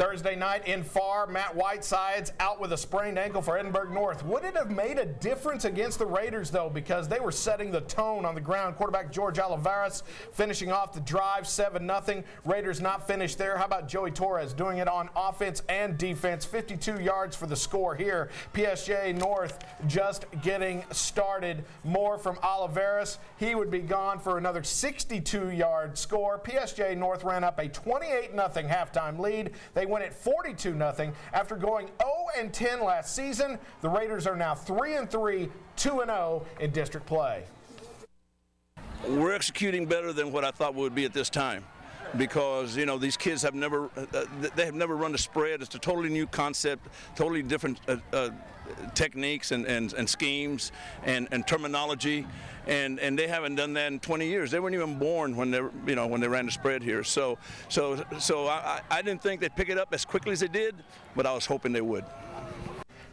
Thursday night in Farr, Matt Whiteside's out with a sprained ankle for Edinburgh North. Would it have made a difference against the Raiders, though, because they were setting the tone on the ground? Quarterback George Olivares finishing off the drive, 7-0. Raiders not finished there. How about Joey Torres doing it on offense and defense? 52 yards for the score here. PSG North just getting started. More from Olivares. He would be gone for another 62-yard score. PSG North ran up a 28-0 halftime lead. They win it 42-0. After going 0-10 last season, the Raiders are now 3-3, 2-0 in district play. We're executing better than what I thought we would be at this time, because these kids have never run the spread. It's a totally new concept, totally different techniques and schemes and terminology, and they haven't done that in 20 years. They weren't even born when they ran the spread here. So I didn't think they'd pick it up as quickly as they did, but I was hoping they would.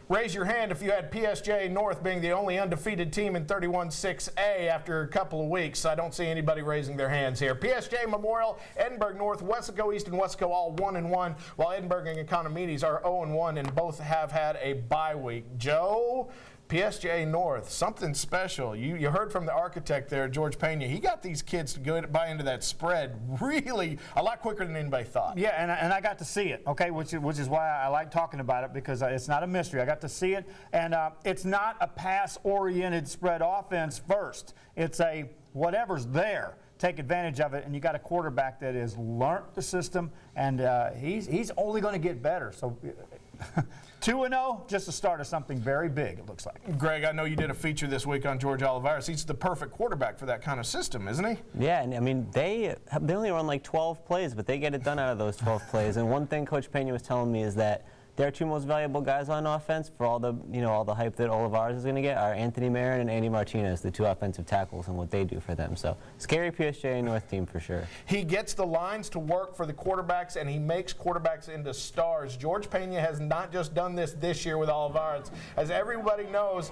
Raise your hand if you had PSG North being the only undefeated team in 31-6A after a couple of weeks. I don't see anybody raising their hands here. PSG Memorial, Edinburgh North, Wesco East, and Wesco all 1-1, while Edinburgh and Economides are 0-1, and both have had a bye week. Joe, PSG North, something special. You heard from the architect there, George Pena. He got these kids to go buy into that spread really a lot quicker than anybody thought. Yeah, and I got to see it, okay, which is why I like talking about it, because it's not a mystery. I got to see it, and it's not a pass-oriented spread offense first. It's a whatever's there. Take advantage of it, and you got a quarterback that has learned the system, and he's only going to get better. So 2-0, just the start of something very big, it looks like. Greg, I know you did a feature this week on George Olivares. He's the perfect quarterback for that kind of system, isn't he? Yeah, and I mean, they only run like 12 plays, but they get it done out of those 12 plays. And one thing Coach Pena was telling me is that their two most valuable guys on offense, for all the hype that Olivares is going to get, are Anthony Marin and Andy Martinez, the two offensive tackles, and what they do for them. So scary PSG North team for sure. He gets the lines to work for the quarterbacks, and he makes quarterbacks into stars. George Pena has not just done this year with Olivares. As everybody knows,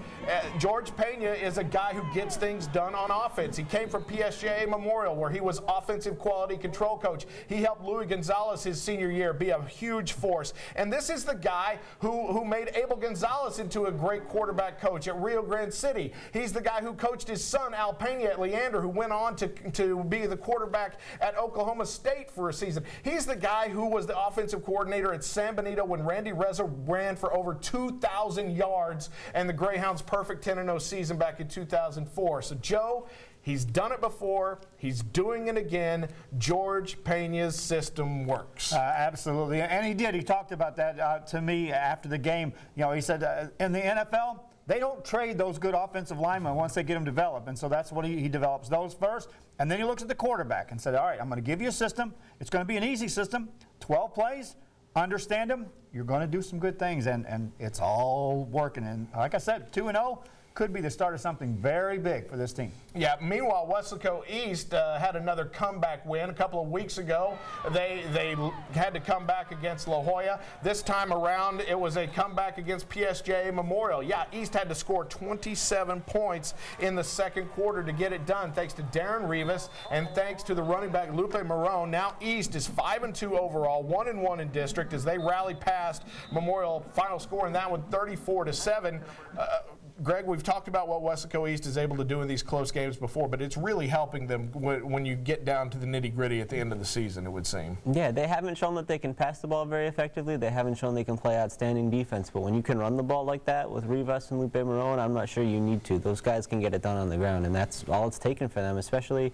George Pena is a guy who gets things done on offense. He came from PSG Memorial, where he was offensive quality control coach. He helped Luis Gonzalez his senior year be a huge force. And this is the guy who made Abel Gonzalez into a great quarterback coach at Rio Grande City. He's the guy who coached his son, Al Pena, at Leander, who went on to be the quarterback at Oklahoma State for a season. He's the guy who was the offensive coordinator at San Benito when Randy Reza ran for over 2,000 yards and the Greyhounds' perfect 10-0 season back in 2004. So, Joe, he's done it before. He's doing it again. George Pena's system works. Absolutely, and he did. He talked about that to me after the game. He said in the NFL, they don't trade those good offensive linemen once they get them developed, and so that's what he develops those first, and then he looks at the quarterback and said, all right, I'm going to give you a system. It's going to be an easy system, 12 plays. Understand them, you're going to do some good things, and it's all working. And like I said, 2-0. Could be the start of something very big for this team. Yeah, meanwhile, Wesco East had another comeback win a couple of weeks ago. They had to come back against La Jolla. This time around, it was a comeback against PSG Memorial. Yeah, East had to score 27 points in the second quarter to get it done, thanks to Darren Rivas and thanks to the running back Lupe Marone. Now East is 5-2 overall, 1-1 in district as they rally past Memorial. Final score in that one, 34-7. Greg, we've talked about what Wesco East is able to do in these close games before, but it's really helping them when you get down to the nitty-gritty at the end of the season, it would seem. Yeah, they haven't shown that they can pass the ball very effectively. They haven't shown they can play outstanding defense, but when you can run the ball like that with Rivas and Lupe Marone, I'm not sure you need to. Those guys can get it done on the ground, and that's all it's taken for them, especially,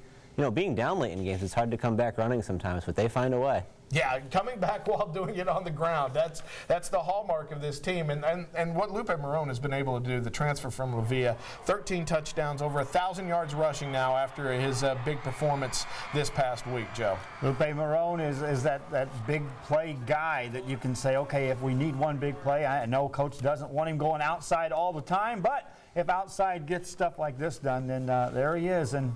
being down late in games. It's hard to come back running sometimes, but they find a way. Yeah, coming back while doing it on the ground, that's the hallmark of this team. And what Lupe Marone has been able to do, the transfer from La Villa, 13 touchdowns, over 1,000 yards rushing now after his big performance this past week, Joe. Lupe Marone is that big play guy that you can say, okay, if we need one big play, I know Coach doesn't want him going outside all the time, but if outside gets stuff like this done, then there he is. And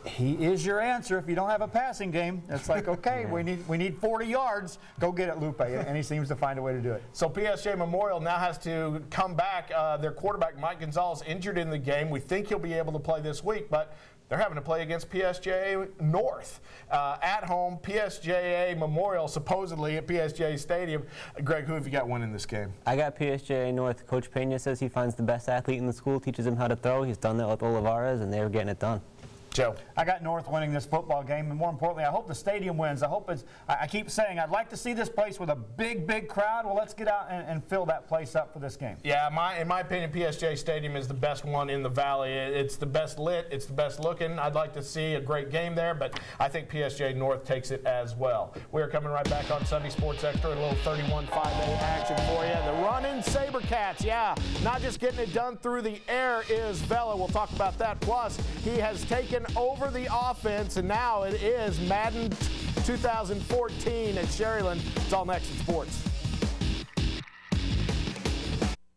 he is your answer if you don't have a passing game. It's like, okay, we need 40 yards. Go get it, Lupe. And he seems to find a way to do it. So PSG Memorial now has to come back. Their quarterback, Mike Gonzalez, injured in the game. We think he'll be able to play this week, but they're having to play against PSJA North at home. PSJA Memorial, supposedly at PSJA Stadium. Greg, who have you got winning this game? I got PSJA North. Coach Pena says he finds the best athlete in the school, teaches him how to throw. He's done that with Olivares, and they're getting it done. Joe. I got North winning this football game, and more importantly, I hope the stadium wins. I keep saying I'd like to see this place with a big crowd. Well, let's get out and fill that place up for this game. Yeah, in my opinion, PSJ Stadium is the best one in the Valley. It's the best lit. It's the best looking. I'd like to see a great game there, but I think PSJ North takes it as well. We're coming right back on Sunday Sports Extra. A little 31-5A action for you. The running SaberCats, yeah, not just getting it done through the air is Vela. We'll talk about that. Plus, he has taken over the offense, and now it is Madden 2014 at Sherryland. It's all next in sports.